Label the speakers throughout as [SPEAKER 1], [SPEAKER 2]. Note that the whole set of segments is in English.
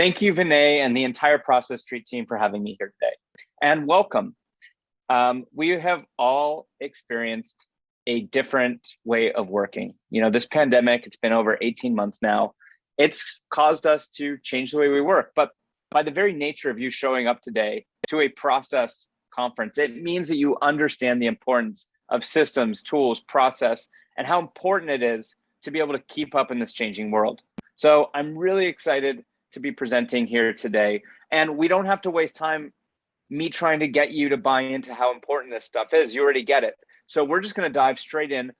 [SPEAKER 1] Thank you, Vinay, and the entire Process Street team for having me here today. And welcome. We have all experienced a different way of working. This pandemic, it's been over 18 months now. It's caused us to change the way we work. But by the very nature of you showing up today to a process conference, it means that you understand the importance of systems, tools, process, and how important it is to be able to keep up in this changing world. So I'm really excited to be presenting here today. And we don't have to waste time me trying to get you to buy into how important this stuff is. You already get it. So we're just going to dive straight in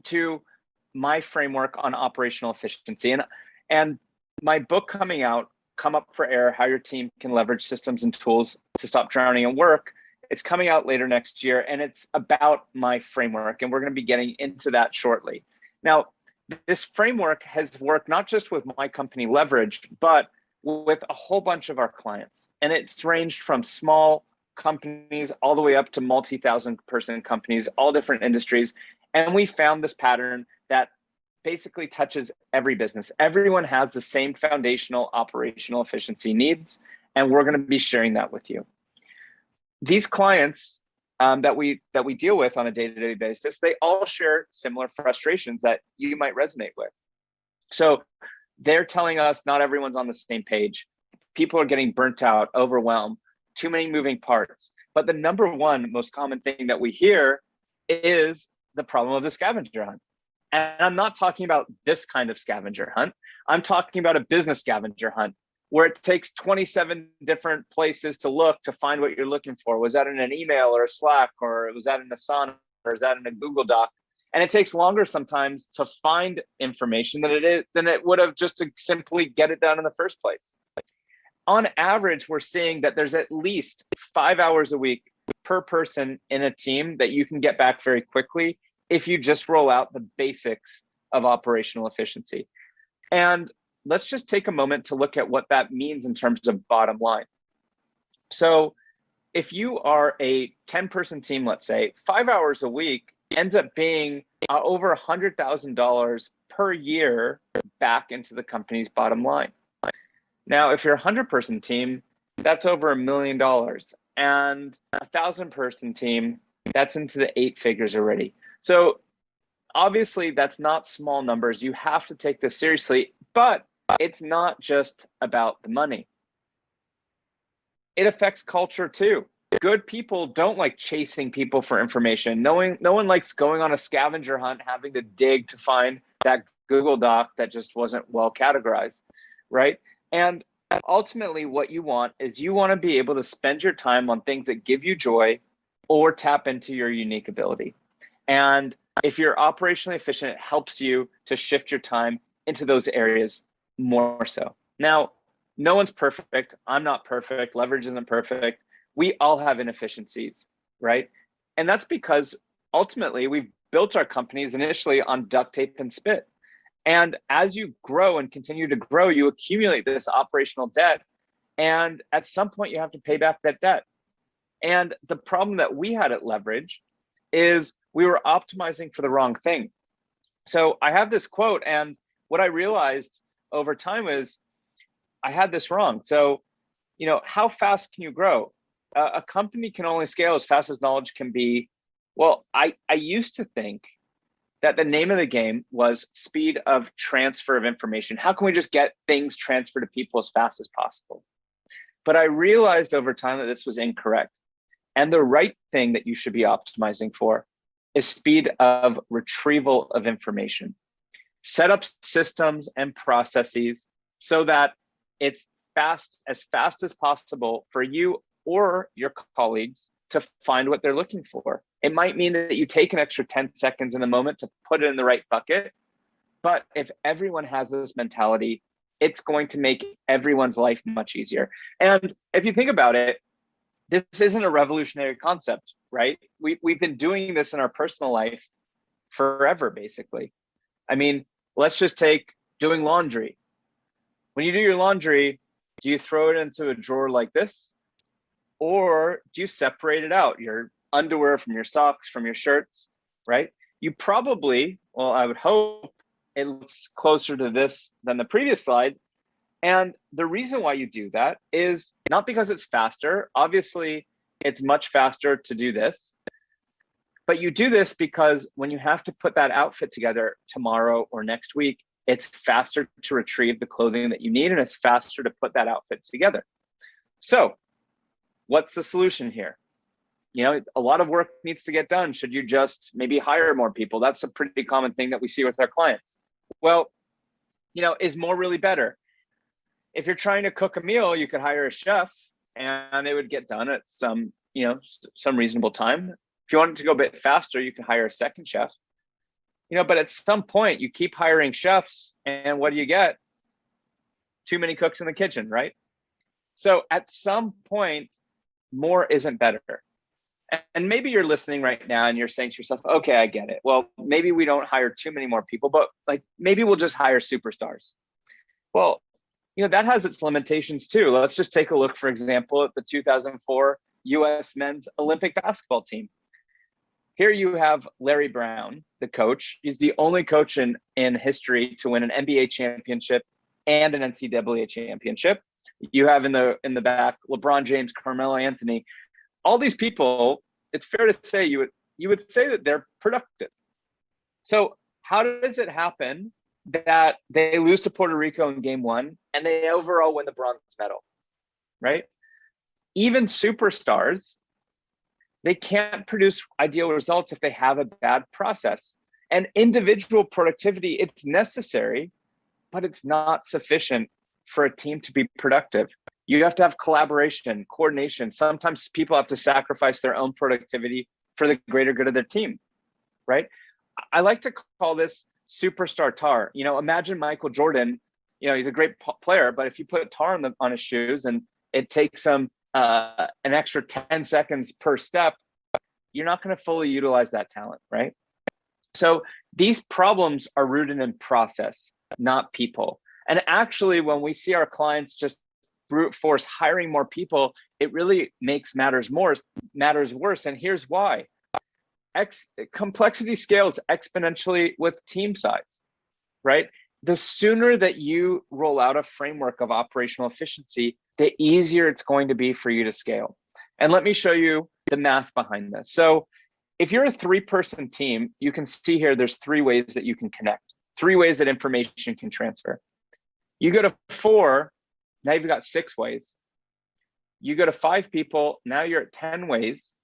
[SPEAKER 1] to my framework on operational efficiency. And my book coming out, Come Up for Air, How Your Team Can Leverage Systems and Tools to Stop Drowning at Work. It's coming out later next year, and it's about my framework, and we're going to be getting into that shortly. Now, this framework has worked not just with my company Leverage, but with a whole bunch of our clients. And it's ranged from small companies all the way up to multi-thousand person companies, all different industries. And we found this pattern that basically touches every business. Everyone has the same foundational operational efficiency needs, and we're going to be sharing that with you. These clients that we deal with on a day-to-day basis, they all share similar frustrations that you might resonate with. So they're telling us not everyone's on the same page. People are getting burnt out, overwhelmed, too many moving parts. But the number one most common thing that we hear is the problem of the scavenger hunt. And I'm not talking about this kind of scavenger hunt. I'm talking about a business scavenger hunt where it takes 27 different places to look to find what you're looking for. Was that in an email or a Slack, or was that in a Asana, or was that in a Google Doc? And it takes longer sometimes to find information than it would have just to simply get it done in the first place. On average, we're seeing that there's at least 5 hours a week per person in a team that you can get back very quickly if you just roll out the basics of operational efficiency. And let's just take a moment to look at what that means in terms of bottom line. So if you are a 10-person team, let's say, 5 hours a week ends up being over $100,000 per year back into the company's bottom line. Now, if you're a 100-person team, that's over $1 million. And a 1,000-person team, that's into the 8 figures already. So obviously, that's not small numbers. You have to take this seriously, but it's not just about the money. It affects culture too. Good people don't like chasing people for information. No one likes going on a scavenger hunt, having to dig to find that Google Doc that just wasn't well categorized, right? And ultimately what you want is you want to be able to spend your time on things that give you joy or tap into your unique ability. And if you're operationally efficient, it helps you to shift your time into those areas more so. Now, no one's perfect. I'm not perfect. Leverage isn't perfect. We all have inefficiencies, right? And that's because ultimately we've built our companies initially on duct tape and spit. And as you grow and continue to grow, you accumulate this operational debt. And at some point you have to pay back that debt. And the problem that we had at Leverage is we were optimizing for the wrong thing. So I have this quote, and what I realized over time is I had this wrong. So, how fast can you grow? A company can only scale as fast as knowledge can be. Well, I used to think that the name of the game was speed of transfer of information. How can we just get things transferred to people as fast as possible? But I realized over time that this was incorrect. And the right thing that you should be optimizing for is speed of retrieval of information. Set up systems and processes so that it's fast as possible for you or your colleagues to find what they're looking for. It might mean that you take an extra 10 seconds in the moment to put it in the right bucket. But if everyone has this mentality, it's going to make everyone's life much easier. And if you think about it, this isn't a revolutionary concept, right? We've been doing this in our personal life forever, basically. I mean, let's just take doing laundry. When you do your laundry, do you throw it into a drawer like this? Or do you separate it out, your underwear from your socks, from your shirts, right? You probably, well, I would hope it looks closer to this than the previous slide. And the reason why you do that is not because it's faster. Obviously, it's much faster to do this. But you do this because when you have to put that outfit together tomorrow or next week, it's faster to retrieve the clothing that you need, and it's faster to put that outfit together. So what's the solution here? You know, a lot of work needs to get done. Should you just maybe hire more people? That's a pretty common thing that we see with our clients. Well, you know, is more really better? If you're trying to cook a meal, you could hire a chef and it would get done at some, you know, some reasonable time. If you want it to go a bit faster, you can hire a second chef. You know, but at some point you keep hiring chefs and what do you get? Too many cooks in the kitchen, right? So at some point, more isn't better. And maybe you're listening right now and you're saying to yourself, okay, I get it. Well, maybe we don't hire too many more people, but like maybe we'll just hire superstars. Well, you know, that has its limitations too. Let's just take a look, for example, at the 2004 US men's Olympic basketball team. Here you have Larry Brown, the coach. He's the only coach in history to win an NBA championship and an NCAA championship. You have in the back LeBron James, Carmelo Anthony. All these people, it's fair to say you would say that they're productive. So how does it happen that they lose to Puerto Rico in game one and they overall win the bronze medal, right? Even superstars, they can't produce ideal results if they have a bad process. And individual productivity, it's necessary, but it's not sufficient for a team to be productive. You have to have collaboration, coordination. Sometimes people have to sacrifice their own productivity for the greater good of their team, right? I like to call this superstar tar. You know, imagine Michael Jordan, you know, he's a great player, but if you put tar on his shoes and it takes him an extra 10 seconds per step, you're not going to fully utilize that talent, right? So these problems are rooted in process, not people. And actually, when we see our clients just brute force hiring more people, it really makes matters worse. And here's why. Complexity scales exponentially with team size, right? The sooner that you roll out a framework of operational efficiency, the easier it's going to be for you to scale. And let me show you the math behind this. So if you're a 3-person team, you can see here there's 3 ways that you can connect, 3 ways that information can transfer. You go to 4, now you've got 6 ways. You go to 5 people, now you're at 10 ways.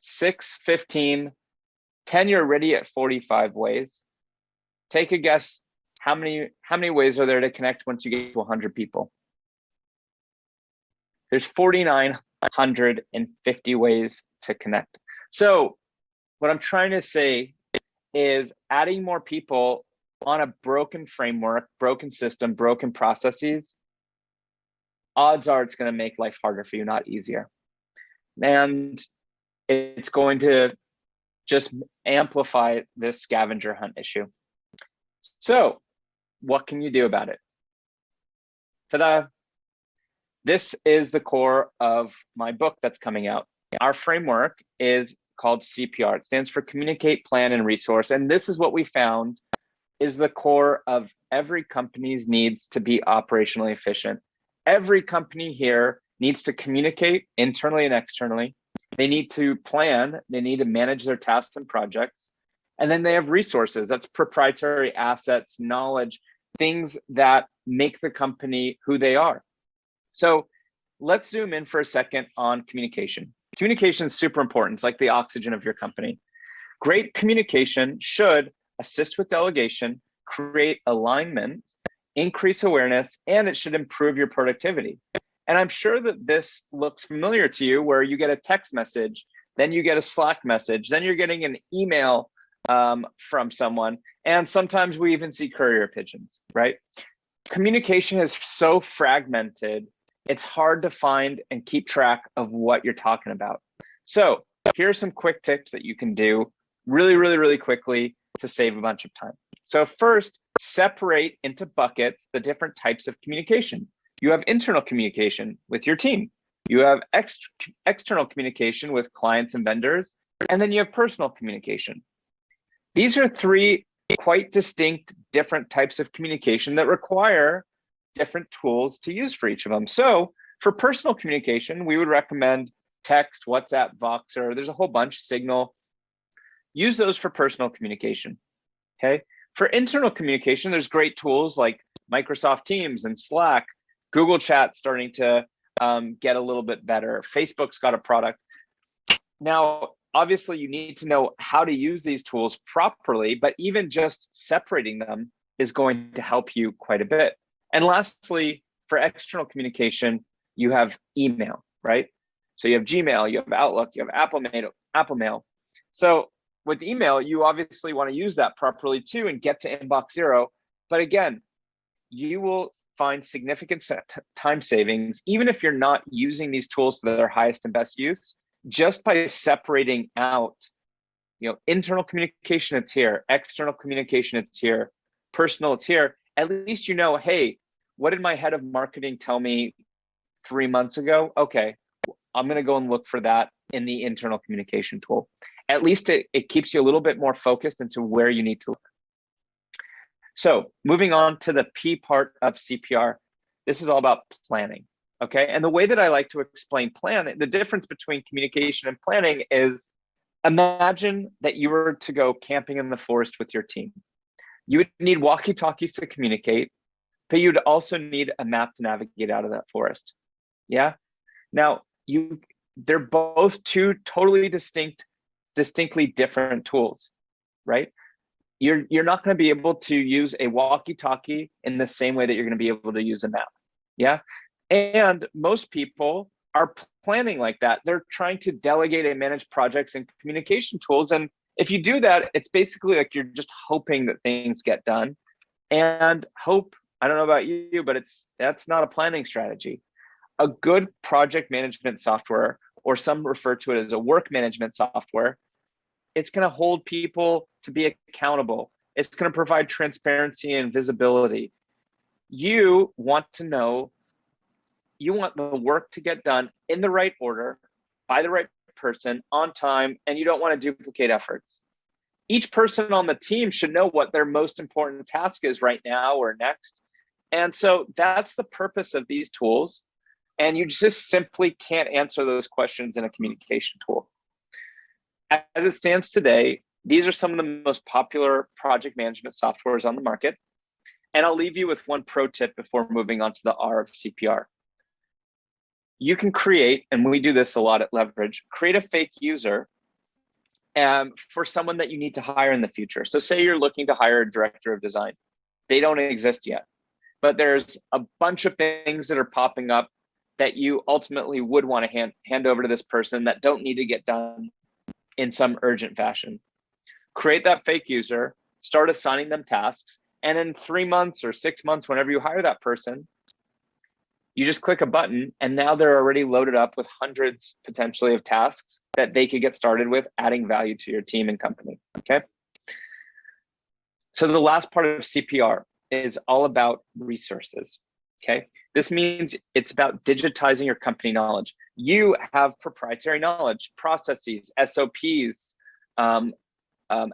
[SPEAKER 1] 6, 15, 10, you're already at 45 ways. Take a guess, how many ways are there to connect once you get to 100 people? There's 4,950 ways to connect. So what I'm trying to say is adding more people on a broken framework, broken system, broken processes, odds are it's going to make life harder for you, not easier. And it's going to just amplify this scavenger hunt issue. So what can you do about it? Ta-da! This is the core of my book that's coming out. Our framework is called CPR. It stands for Communicate, Plan, and Resource. And this is what we found is the core of every company's needs to be operationally efficient. Every company here needs to communicate internally and externally. They need to plan. They need to manage their tasks and projects. And then they have resources. That's proprietary assets, knowledge, things that make the company who they are. So let's zoom in for a second on communication. Communication is super important. It's like the oxygen of your company. Great communication should assist with delegation, create alignment, increase awareness, and it should improve your productivity. And I'm sure that this looks familiar to you where you get a text message, then you get a Slack message, then you're getting an email from someone. And sometimes we even see courier pigeons, right? Communication is so fragmented, it's hard to find and keep track of what you're talking about. So here's some quick tips that you can do really quickly to save a bunch of time. So first, separate into buckets the different types of communication. You have internal communication with your team. You have external communication with clients and vendors, and then you have personal communication. These are 3 quite distinct different types of communication that require different tools to use for each of them. So for personal communication, we would recommend text, WhatsApp, Voxer. There's a whole bunch, Signal. Use those for personal communication, okay? For internal communication, there's great tools like Microsoft Teams and Slack. Google Chat starting to get a little bit better. Facebook's got a product. Now, obviously, you need to know how to use these tools properly, but even just separating them is going to help you quite a bit. And lastly, for external communication, you have email, right? So you have Gmail, you have Outlook, you have Apple Mail. So with email, you obviously want to use that properly too and get to inbox zero. But again, you will find significant time savings, even if you're not using these tools to their highest and best use, just by separating out, internal communication, it's here, external communication, it's here, personal, it's here. At least you know, hey, what did my head of marketing tell me 3 months ago? Okay, I'm going to go and look for that in the internal communication tool. At least it keeps you a little bit more focused into where you need to look. So moving on to the P part of CPR, this is all about planning, okay? And the way that I like to explain planning, the difference between communication and planning is, imagine that you were to go camping in the forest with your team. You would need walkie-talkies to communicate, but you'd also need a map to navigate out of that forest, yeah? Now, they're both two totally distinctly different tools, right? You're not going to be able to use a walkie-talkie in the same way that you're going to be able to use a map, yeah? And most people are planning like that. They're trying to delegate and manage projects and communication tools. And if you do that, it's basically like you're just hoping that things get done. And hope, I don't know about you, but that's not a planning strategy. A good project management software, or some refer to it as a work management software, it's going to hold people to be accountable. It's going to provide transparency and visibility. You want to know, you want the work to get done in the right order, by the right person, on time, and you don't want to duplicate efforts. Each person on the team should know what their most important task is right now or next. And so that's the purpose of these tools. And you just simply can't answer those questions in a communication tool. As it stands today, these are some of the most popular project management softwares on the market. And I'll leave you with one pro tip before moving on to the R of CPR. You can create, and we do this a lot at Leverage, create a fake user for someone that you need to hire in the future. So say you're looking to hire a director of design. They don't exist yet, but there's a bunch of things that are popping up that you ultimately would want to hand over to this person that don't need to get done in some urgent fashion. Create that fake user, start assigning them tasks, and in 3 months or 6 months, whenever you hire that person, you just click a button and now they're already loaded up with hundreds potentially of tasks that they could get started with, adding value to your team and company, okay? So the last part of CPR is all about resources, okay? This means it's about digitizing your company knowledge. You have proprietary knowledge, processes, SOPs,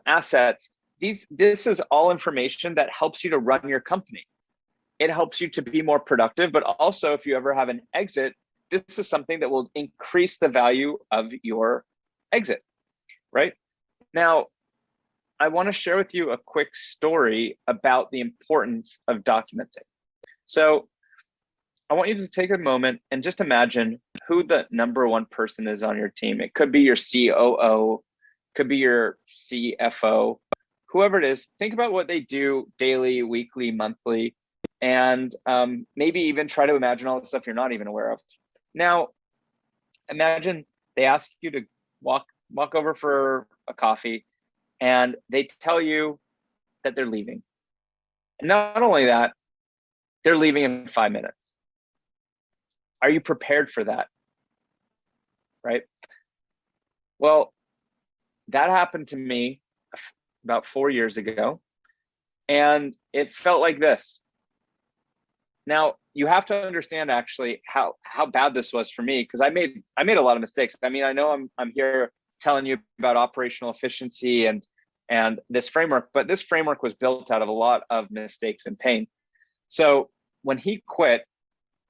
[SPEAKER 1] assets. This is all information that helps you to run your company. It helps you to be more productive, but also if you ever have an exit, this is something that will increase the value of your exit, right? Now, I want to share with you a quick story about the importance of documenting. So I want you to take a moment and just imagine who the #1 person is on your team. It could be your COO, could be your CFO, whoever it is. Think about what they do daily, weekly, monthly, and maybe even try to imagine all the stuff you're not even aware of. Now, imagine they ask you to walk over for a coffee, and they tell you that they're leaving. And not only that, they're leaving in 5 minutes. Are you prepared for that? Right? Well, that happened to me about 4 years ago, and it felt like this. Now, you have to understand actually how bad this was for me, because I made a lot of mistakes. I mean, I know I'm here telling you about operational efficiency and this framework, but this framework was built out of a lot of mistakes and pain. So when he quit,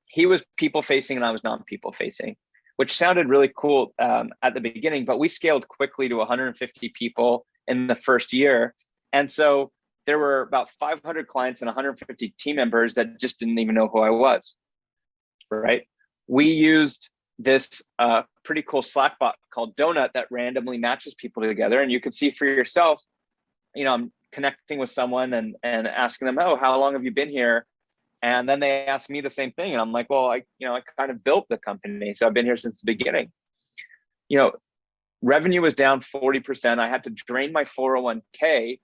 [SPEAKER 1] he was people facing and I was non-people facing, which sounded really cool at the beginning, but we scaled quickly to 150 people in the first year. And so there were about 500 clients and 150 team members that just didn't even know who I was, right? We used this pretty cool Slack bot called Donut that randomly matches people together. And you can see for yourself, I'm connecting with someone and asking them, oh, how long have you been here? And then they ask me the same thing. And I'm like, well, I kind of built the company. So I've been here since the beginning. Revenue was down 40%. I had to drain my 401k.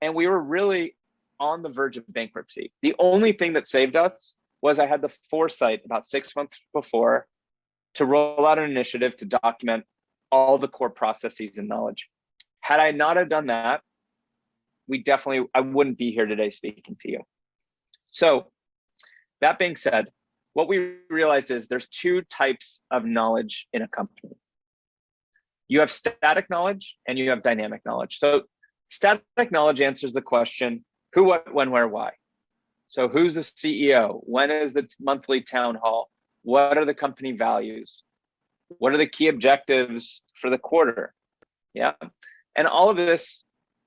[SPEAKER 1] And we were really on the verge of bankruptcy. The only thing that saved us was I had the foresight about 6 months before to roll out an initiative to document all the core processes and knowledge. Had I not have done that, I wouldn't be here today speaking to you. So that being said, what we realized is there's two types of knowledge in a company. You have static knowledge and you have dynamic knowledge. So static knowledge answers the question, who, what, when, where, why. So who's the CEO? When is the monthly town hall? What are the company values? What are the key objectives for the quarter? Yeah. And all of this,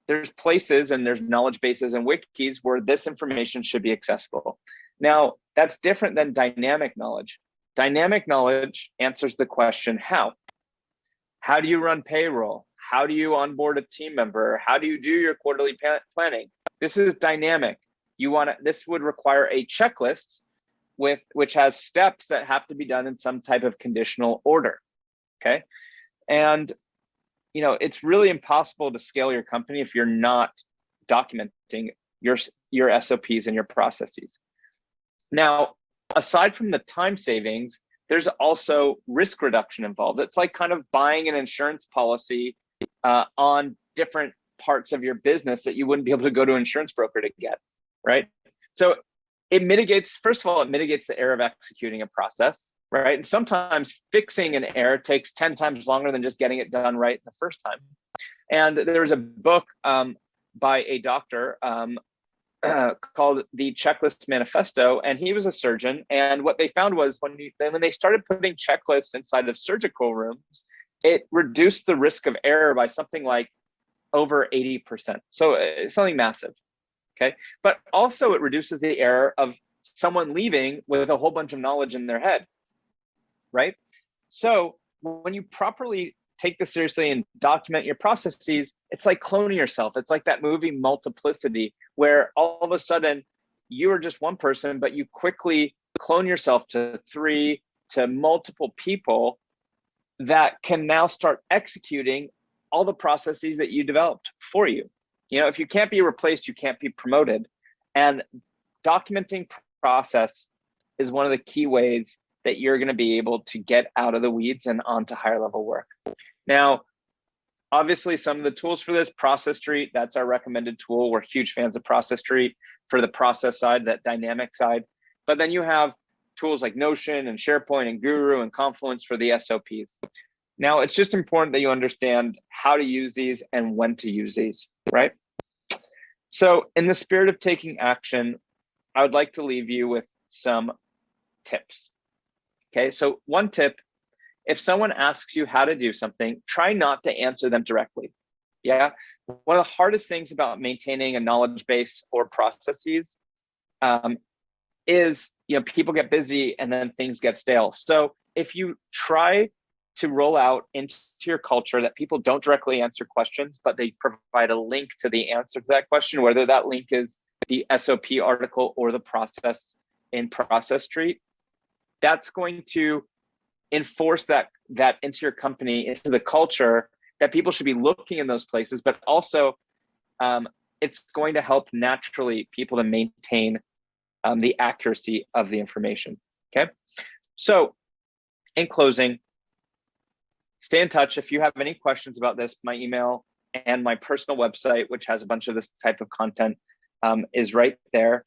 [SPEAKER 1] there's places and there's knowledge bases and wikis where this information should be accessible. Now, that's different than dynamic knowledge. Dynamic knowledge answers the question, how? How do you run payroll? How do you onboard a team member? How do you do your quarterly planning? This is dynamic. This would require a checklist which has steps that have to be done in some type of conditional order. Okay. And it's really impossible to scale your company if you're not documenting your SOPs and your processes. Now, aside from the time savings, there's also risk reduction involved. It's like kind of buying an insurance policy on different parts of your business that you wouldn't be able to go to an insurance broker to get, right? So it mitigates the error of executing a process, right? And sometimes fixing an error takes 10 times longer than just getting it done right the first time. And there's a book by a doctor called The Checklist Manifesto, and he was a surgeon. And what they found was when they started putting checklists inside of surgical rooms, it reduced the risk of error by something like over 80%. So something massive, okay? But also it reduces the error of someone leaving with a whole bunch of knowledge in their head, right? So when you properly take this seriously and document your processes, it's like cloning yourself. It's like that movie Multiplicity, where all of a sudden you are just one person, but you quickly clone yourself to 3 to multiple people that can now start executing all the processes that you developed for you. If you can't be replaced, you can't be promoted. And documenting process is one of the key ways that you're going to be able to get out of the weeds and onto higher level work. Now, obviously, some of the tools for this, Process Street, that's our recommended tool. We're huge fans of Process Street for the process side, that dynamic side. But then you have tools like Notion and SharePoint and Guru and Confluence for the SOPs. Now, it's just important that you understand how to use these and when to use these, right? So in the spirit of taking action, I would like to leave you with some tips. Okay, so one tip, if someone asks you how to do something, try not to answer them directly. Yeah, one of the hardest things about maintaining a knowledge base or processes is, people get busy and then things get stale. So if you try to roll out into your culture that people don't directly answer questions, but they provide a link to the answer to that question, whether that link is the SOP article or the process in Process Street, that's going to enforce that into your company, into the culture, that people should be looking in those places, but also it's going to help naturally people to maintain the accuracy of the information, okay? So in closing, stay in touch. If you have any questions about this, my email and my personal website, which has a bunch of this type of content, is right there.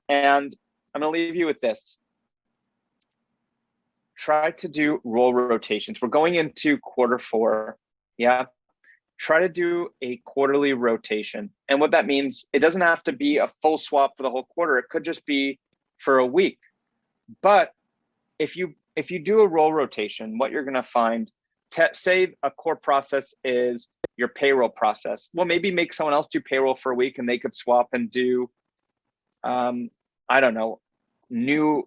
[SPEAKER 1] And I'm going to leave you with this. Try to do role rotations. We're going into Q4. Yeah. Try to do a quarterly rotation. And what that means, it doesn't have to be a full swap for the whole quarter. It could just be for a week. But if you do a role rotation, what you're going to find, say a core process is your payroll process. Well, maybe make someone else do payroll for a week, and they could swap and do, I don't know, new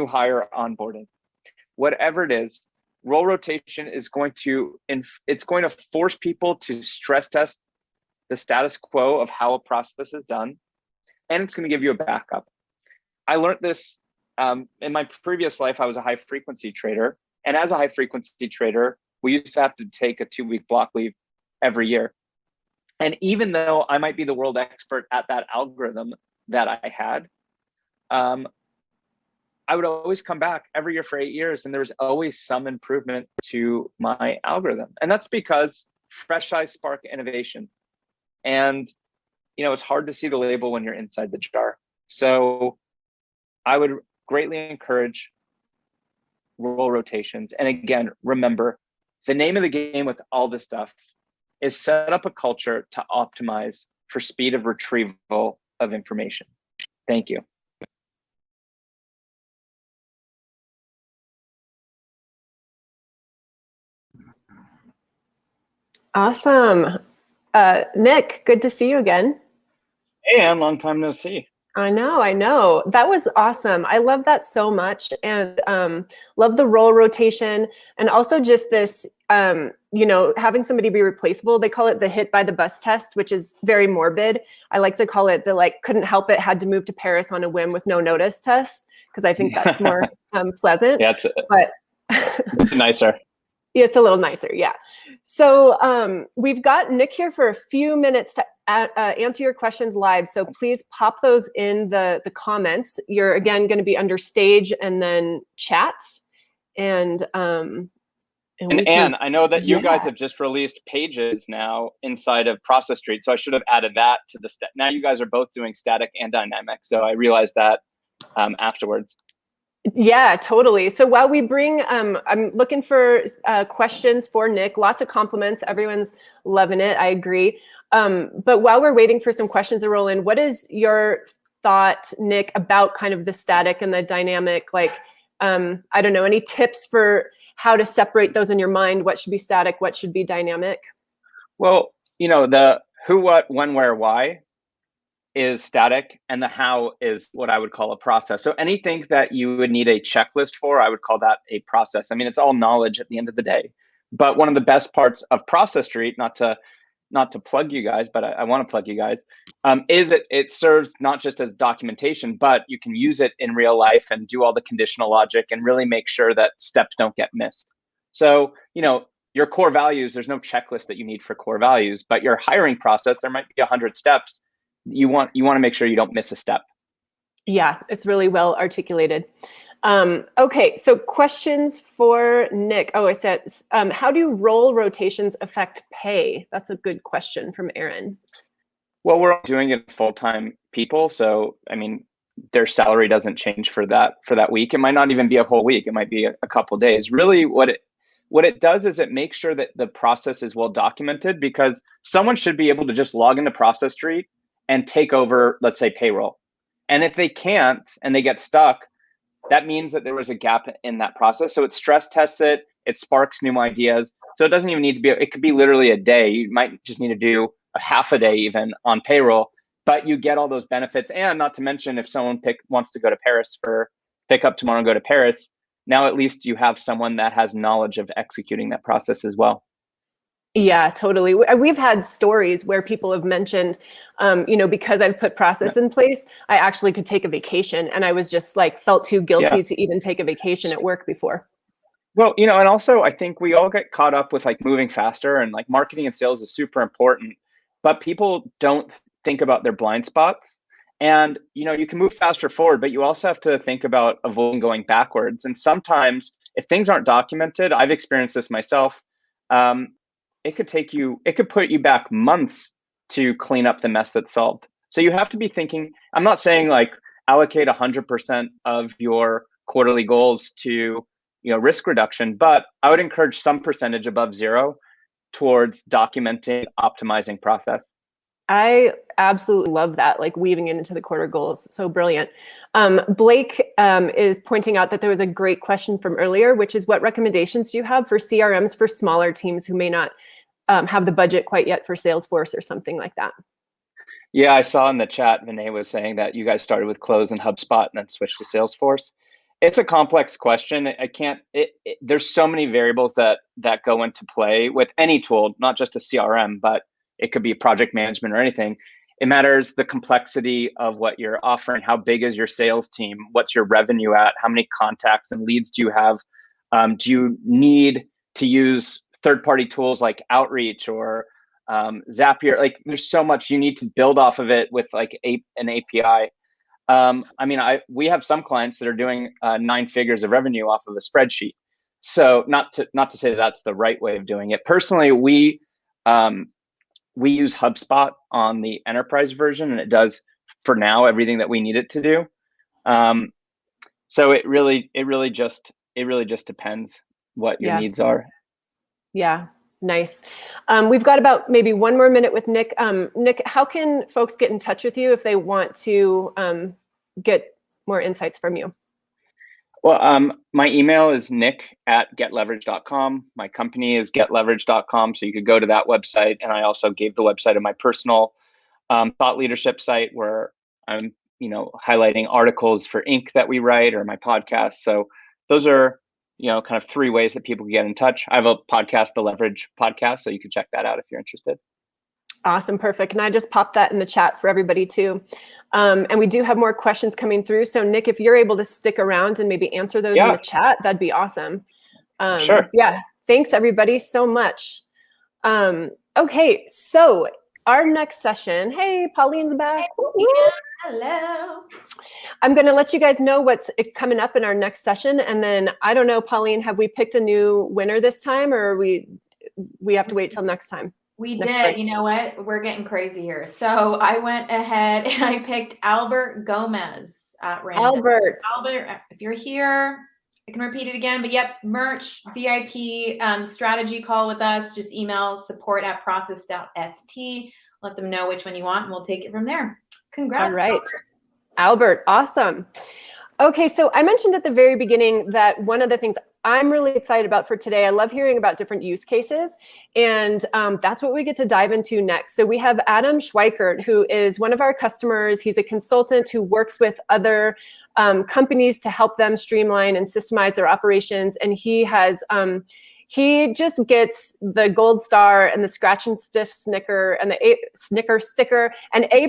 [SPEAKER 1] hire onboarding. Whatever it is, role rotation is going to force people to stress test the status quo of how a process is done, and it's going to give you a backup. I learned this in my previous life. I was a high frequency trader, and as a high frequency trader, we used to have to take a 2-week block leave every year. And even though I might be the world expert at that algorithm that I had, I would always come back every year for 8 years, and there was always some improvement to my algorithm. And that's because fresh eyes spark innovation. And, it's hard to see the label when you're inside the jar. So I would greatly encourage role rotations. And again, remember, the name of the game with all this stuff is set up a culture to optimize for speed of retrieval of information. Thank you.
[SPEAKER 2] Awesome. Nick, good to see you again.
[SPEAKER 1] Hey, Anne, long time no see.
[SPEAKER 2] I know. That was awesome. I love that so much, and love the role rotation, and also just this, having somebody be replaceable. They call it the hit by the bus test, which is very morbid. I like to call it the couldn't help it, had to move to Paris on a whim with no notice test, because I think that's more pleasant.
[SPEAKER 1] Yeah,
[SPEAKER 2] but
[SPEAKER 1] nicer.
[SPEAKER 2] It's a little nicer, yeah. So we've got Nick here for a few minutes to answer your questions live. So please pop those in the comments. You're again going to be under stage and then chat. And
[SPEAKER 1] Anne, I know that you guys have just released pages now inside of Process Street, so I should have added that to the step. Now you guys are both doing static and dynamic, so I realized that afterwards.
[SPEAKER 2] Yeah, totally. So while we bring, I'm looking for questions for Nick. Lots of compliments. Everyone's loving it. I agree. But while we're waiting for some questions to roll in, what is your thought, Nick, about kind of the static and the dynamic? I don't know, any tips for how to separate those in your mind? What should be static? What should be dynamic?
[SPEAKER 1] Well, the who, what, when, where, why is static, and the how is what I would call a process. So anything that you would need a checklist for, I would call that a process. I mean, it's all knowledge at the end of the day. But one of the best parts of Process Street, not to plug you guys, but I want to plug you guys, is it serves not just as documentation, but you can use it in real life and do all the conditional logic and really make sure that steps don't get missed. So, your core values, there's no checklist that you need for core values, but your hiring process, there might be 100 steps. You want to make sure you don't miss a step.
[SPEAKER 2] Yeah, it's really well articulated. Okay, so questions for Nick. Oh, I said, how do role rotations affect pay? That's a good question from Aaron.
[SPEAKER 1] Well, we're doing it full-time people, so I mean, their salary doesn't change for that week. It might not even be a whole week. It might be a couple days. Really, what it does is it makes sure that the process is well documented, because someone should be able to just log into Process Street and take over, let's say, payroll. And if they can't and they get stuck, that means that there was a gap in that process. So it stress tests it, it sparks new ideas. So it doesn't even need to be, it could be literally a day. You might just need to do a half a day even on payroll, but you get all those benefits. And not to mention, if someone wants to go to Paris pick up tomorrow and go to Paris, now at least you have someone that has knowledge of executing that process as well.
[SPEAKER 2] Yeah, totally. We've had stories where people have mentioned, because I've put process in place, I actually could take a vacation, and I was just felt too guilty to even take a vacation at work before.
[SPEAKER 1] Well, and also I think we all get caught up with moving faster, and marketing and sales is super important, but people don't think about their blind spots. And, you can move faster forward, but you also have to think about avoiding going backwards. And sometimes if things aren't documented, I've experienced this myself, it could put you back months to clean up the mess that's solved. So you have to be thinking, I'm not saying allocate 100% of your quarterly goals to, risk reduction, but I would encourage some percentage above zero towards documenting, optimizing process.
[SPEAKER 2] I absolutely love that, like weaving it into the quarter goals. So brilliant. Blake is pointing out that there was a great question from earlier, which is what recommendations do you have for CRMs for smaller teams who may not have the budget quite yet for Salesforce or something like that?
[SPEAKER 1] Yeah, I saw in the chat, Vinay was saying that you guys started with Close and HubSpot and then switched to Salesforce. It's a complex question. There's so many variables that go into play with any tool, not just a CRM, but it could be project management or anything. It matters the complexity of what you're offering. How big is your sales team? What's your revenue at? How many contacts and leads do you have? Do you need to use third-party tools like Outreach or Zapier? Like, there's so much you need to build off of it with like an API. We have some clients that are doing 9 figures of revenue off of a spreadsheet. So not to say that that's the right way of doing it. Personally, we use HubSpot on the enterprise version, and it does for now everything that we need it to do. So it really just depends what your needs are.
[SPEAKER 2] Yeah. Nice. We've got about maybe 1 more minute with Nick. Nick, how can folks get in touch with you if they want to get more insights from you?
[SPEAKER 1] Well, my email is nick@getleverage.com. My company is getleverage.com. So you could go to that website. And I also gave the website of my personal thought leadership site where I'm, highlighting articles for Inc. that we write or my podcast. So those are, kind of 3 ways that people can get in touch. I have a podcast, the Leverage Podcast, so you can check that out if you're interested.
[SPEAKER 2] Awesome. Perfect. And I just popped that in the chat for everybody too. And we do have more questions coming through. So Nick, if you're able to stick around and maybe answer those in the chat, that'd be awesome.
[SPEAKER 1] Sure.
[SPEAKER 2] Yeah. Thanks everybody so much. Okay. So our next session, hey, Pauline's back.
[SPEAKER 3] Yeah, hello.
[SPEAKER 2] I'm going to let you guys know what's coming up in our next session. And then I don't know, Pauline, have we picked a new winner this time, or we have to wait till next time?
[SPEAKER 3] We did. Break. You know what? We're getting crazy here. So I went ahead and I picked Albert Gomez at random.
[SPEAKER 2] Albert,
[SPEAKER 3] if you're here, I can repeat it again. But yep, merch, VIP, strategy call with us. Just email support@process.st. Let them know which one you want, and we'll take it from there. Congrats.
[SPEAKER 2] All right. Albert, awesome. Okay, so I mentioned at the very beginning that one of the things I'm really excited about for today, I love hearing about different use cases, and that's what we get to dive into next. So we have Adam Schweikert, who is one of our customers. He's a consultant who works with other companies to help them streamline and systemize their operations, and he has he just gets the gold star and the scratch and stiff snicker and the snicker sticker and A+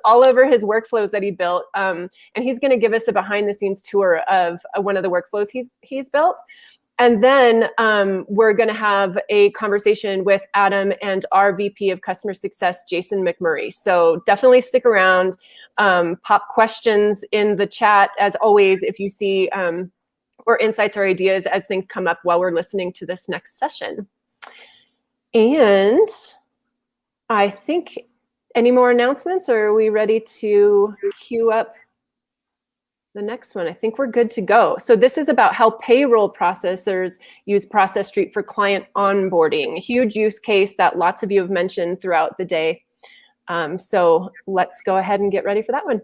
[SPEAKER 2] all over his workflows that he built. And he's going to give us a behind the scenes tour of one of the workflows he's built. And then we're going to have a conversation with Adam and our VP of Customer Success, Jason McMurray. So definitely stick around, pop questions in the chat as always if you see or insights or ideas as things come up while we're listening to this next session. And I think, any more announcements, or are we ready to queue up the next one? I think we're good to go. So this is about how payroll processors use Process Street for client onboarding. A huge use case that lots of you have mentioned throughout the day. So let's go ahead and get ready for that one.